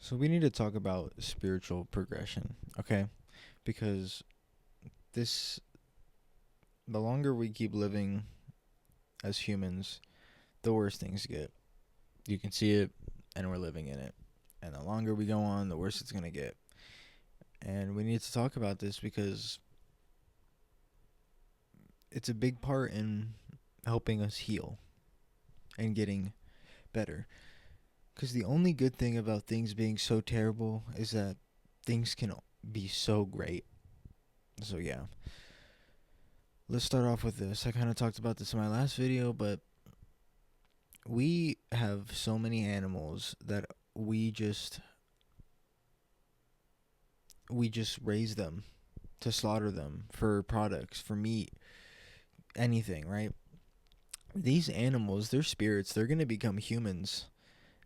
So we need to talk about spiritual progression, okay? Because this the longer we keep living as humans, the worse things get. You can see it and we're living in it. And the longer we go on, the worse it's going to get. And we need to talk about this because it's a big part in helping us heal and getting better. Because the only good thing about things being so terrible is that things can be so great. So, yeah. Let's start off with this. I kind of talked about this in my last video, but we have so many animals that we just raise them to slaughter them for products, for meat, anything, right? These animals, they're spirits, they're going to become humans.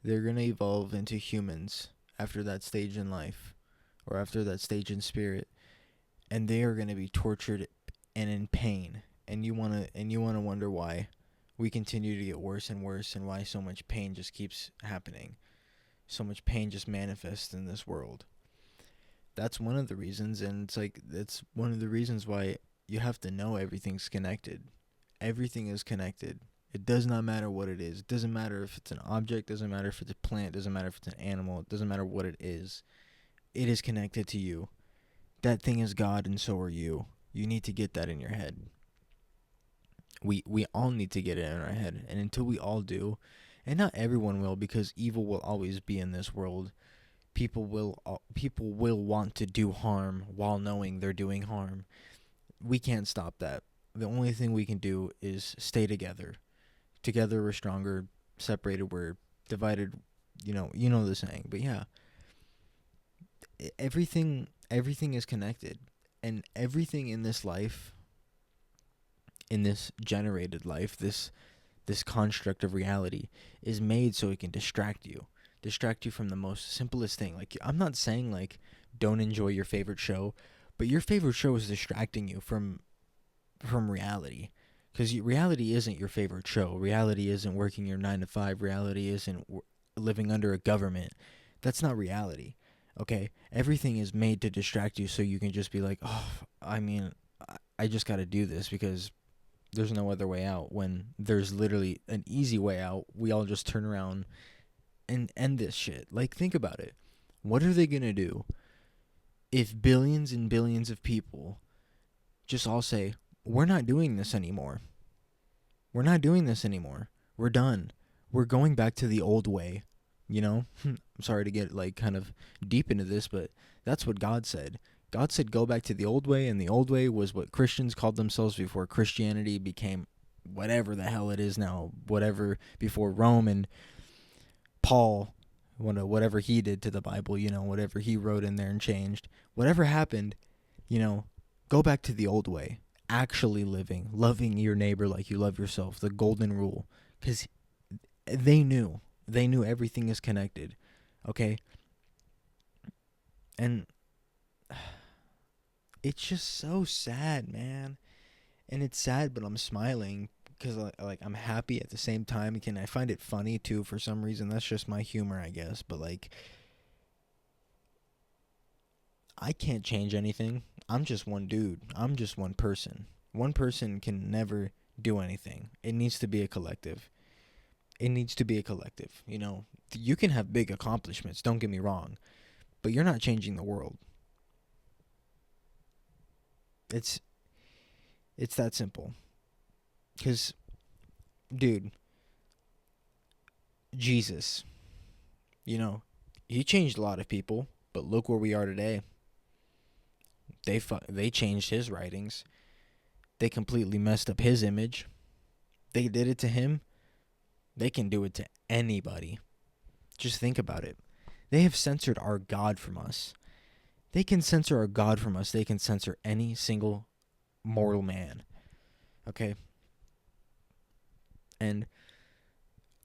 They're going to evolve into humans after that stage in life or after that stage in spirit, and they are going to be tortured and in pain. And you want to wonder why we continue to get worse and worse and why so much pain just keeps happening. So much pain just manifests in this world. That's one of the reasons, and it's one of the reasons why you have to know everything's connected. Everything is connected. It does not matter what it is. It doesn't matter if it's an object, doesn't matter if it's a plant, doesn't matter if it's an animal, it doesn't matter what it is. It is connected to you. That thing is God and so are you. You need to get that in your head. We all need to get it in our head, and until we all do, and not everyone will, because evil will always be in this world. People will want to do harm while knowing they're doing harm. We can't stop that. The only thing we can do is stay together. Together we're stronger. Separated we're divided. You know the saying. But yeah, everything is connected, and everything in this life, in this generated life, this construct of reality is made so it can distract you from the most simplest thing. Like, I'm not saying like don't enjoy your favorite show, but your favorite show is distracting you from reality, because reality isn't your favorite show. Reality isn't working your 9 to 5. Reality isn't living under a government. That's not reality. Okay, everything is made to distract you so you can just be like, oh, I mean, I just got to do this because there's no other way out, when there's literally an easy way out. We all just turn around and end this shit. Like, think about it. What are they going to do if billions and billions of people just all say, we're not doing this anymore? We're not doing this anymore. We're done. We're going back to the old way. I'm sorry to get like kind of deep into this, but that's what God said. God said go back to the old way, and the old way was what Christians called themselves before Christianity became whatever the hell it is now. Whatever before Rome and Paul, whatever he did to the Bible, whatever he wrote in there and changed, whatever happened, go back to the old way. Actually loving your neighbor like you love yourself, the golden rule. Because they knew everything is connected, okay? And it's just so sad, man. And it's sad, but I'm smiling because like I'm happy at the same time. I find it funny too for some reason. That's just my humor, I guess. But like, I can't change anything. I'm just one dude. I'm just one person. One person can never do anything. It needs to be a collective. It needs to be a collective. You can have big accomplishments, don't get me wrong, but you're not changing the world. It's that simple. Cuz dude, Jesus, he changed a lot of people, but look where we are today. They changed his writings. They completely messed up his image. They did it to him. They can do it to anybody. Just think about it. They have censored our God from us. They can censor our God from us. They can censor any single mortal man. Okay? And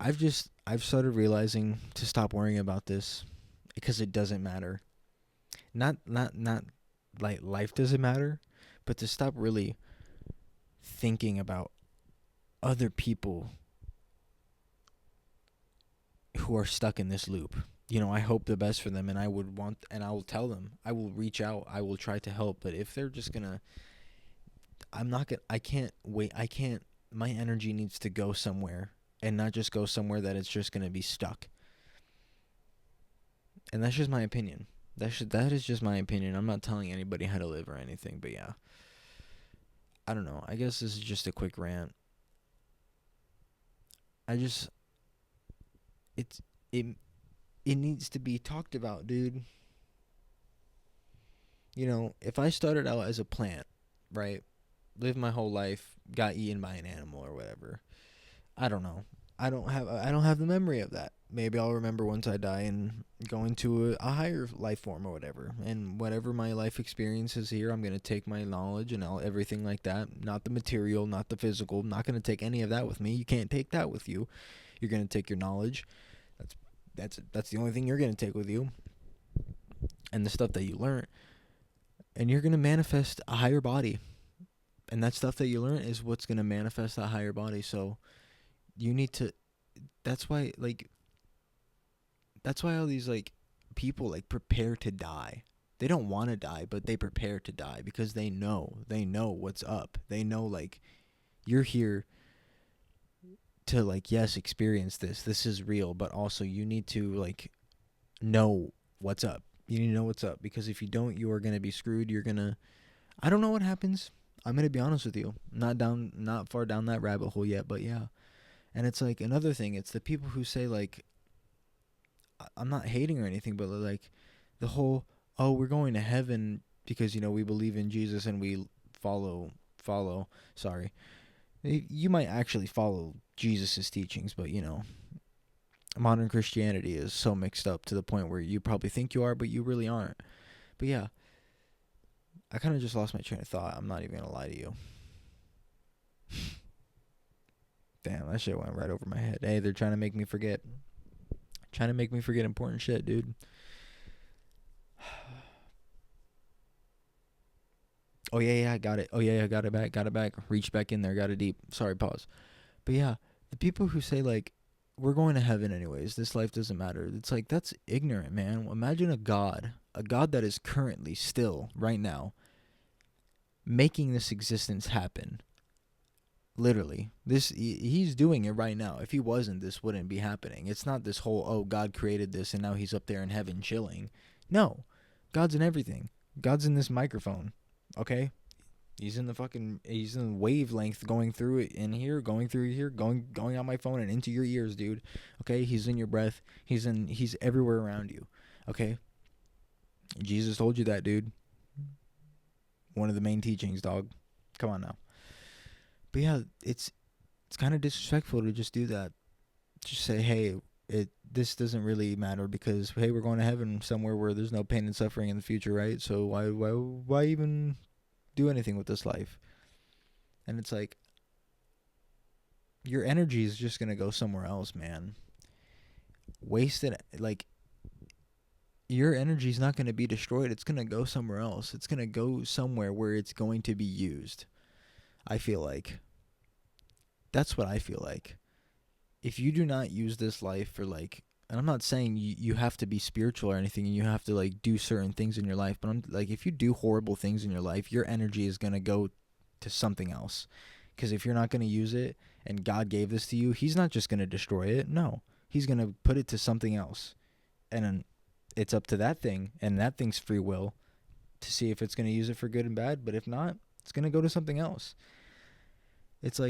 I've started realizing to stop worrying about this because it doesn't matter. Not like life doesn't matter, but to stop really thinking about other people who are stuck in this loop. I hope the best for them, and I would want, and I will tell them, I will reach out, I will try to help. But if they're just gonna, I'm not gonna, I can't wait, I can't, my energy needs to go somewhere, and not just go somewhere that it's just gonna be stuck. And that's just my opinion. That is just my opinion. I'm not telling anybody how to live or anything, but yeah. I don't know. I guess this is just a quick rant. I just it's it it needs to be talked about, dude. If I started out as a plant, right? Lived my whole life, got eaten by an animal or whatever. I don't know. I don't have the memory of that. Maybe I'll remember once I die and go into a higher life form or whatever. And whatever my life experience is here, I'm gonna take my knowledge and everything like that. Not the material, not the physical. I'm not gonna take any of that with me. You can't take that with you. You're gonna take your knowledge. That's the only thing you're gonna take with you. And the stuff that you learn. And you're gonna manifest a higher body. And that stuff that you learn is what's gonna manifest that higher body. So you need to, that's why all these people prepare to die. They don't want to die, but they prepare to die because they know what's up. They know you're here to yes, experience this is real, but also you need to know what's up. You need to know what's up, because if you don't, you are going to be screwed. I don't know what happens. I'm going to be honest with you. Not far down that rabbit hole yet, but yeah. And it's another thing, it's the people who say I'm not hating or anything, but the whole, oh, we're going to heaven because we believe in Jesus and we follow sorry. You might actually follow Jesus's teachings, but modern Christianity is so mixed up to the point where you probably think you are, but you really aren't. But yeah, I kind of just lost my train of thought. I'm not even gonna lie to you. Damn, that shit went right over my head. Hey, they're trying to make me forget. Trying to make me forget important shit, dude. Oh, yeah, I got it. Oh, yeah, got it back. Reached back in there, got it deep. Sorry, pause. But yeah, the people who say, we're going to heaven anyways, this life doesn't matter. It's that's ignorant, man. Imagine a God that is currently still, right now, making this existence happen. Literally, he's doing it right now. If he wasn't, this wouldn't be happening. It's not this whole, oh, God created this and now he's up there in heaven chilling. No, God's in everything. God's in this microphone. Okay, he's in the wavelength going through it in here, going through here, going on my phone and into your ears, dude. Okay, he's in your breath. He's everywhere around you. Okay, Jesus told you that, dude. One of the main teachings, dog. Come on now. But yeah, it's kind of disrespectful to just do that. Just say, hey, this doesn't really matter because, hey, we're going to heaven somewhere where there's no pain and suffering in the future, right? So why even do anything with this life? And it's your energy is just gonna go somewhere else, man. Wasted, your energy is not gonna be destroyed. It's gonna go somewhere else. It's gonna go somewhere where it's going to be used. I feel like. That's what I feel like. If you do not use this life for and I'm not saying you have to be spiritual or anything and you have to do certain things in your life, but I'm if you do horrible things in your life, your energy is going to go to something else. Because if you're not going to use it and God gave this to you, he's not just going to destroy it. No, he's going to put it to something else. And then it's up to that thing and that thing's free will to see if it's going to use it for good and bad. But if not, it's going to go to something else. It's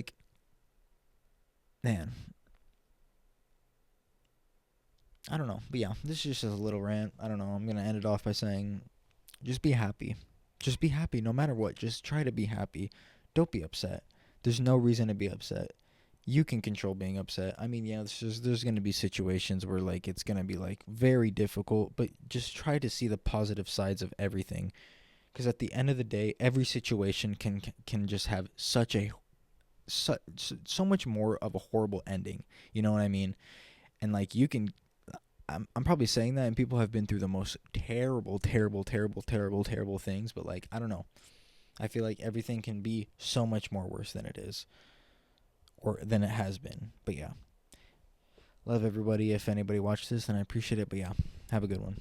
man, I don't know. But yeah, this is just a little rant. I don't know. I'm going to end it off by saying just be happy. Just be happy no matter what. Just try to be happy. Don't be upset. There's no reason to be upset. You can control being upset. I mean, yeah, there's going to be situations where it's going to be very difficult, but just try to see the positive sides of everything. Because at the end of the day, every situation can just have so much more of a horrible ending. You know what I mean? And you can, I'm probably saying that, and people have been through the most terrible things, but I don't know. I feel like everything can be so much more worse than it is, or than it has been. But yeah. Love everybody. If anybody watched this, then I appreciate it. But yeah, have a good one.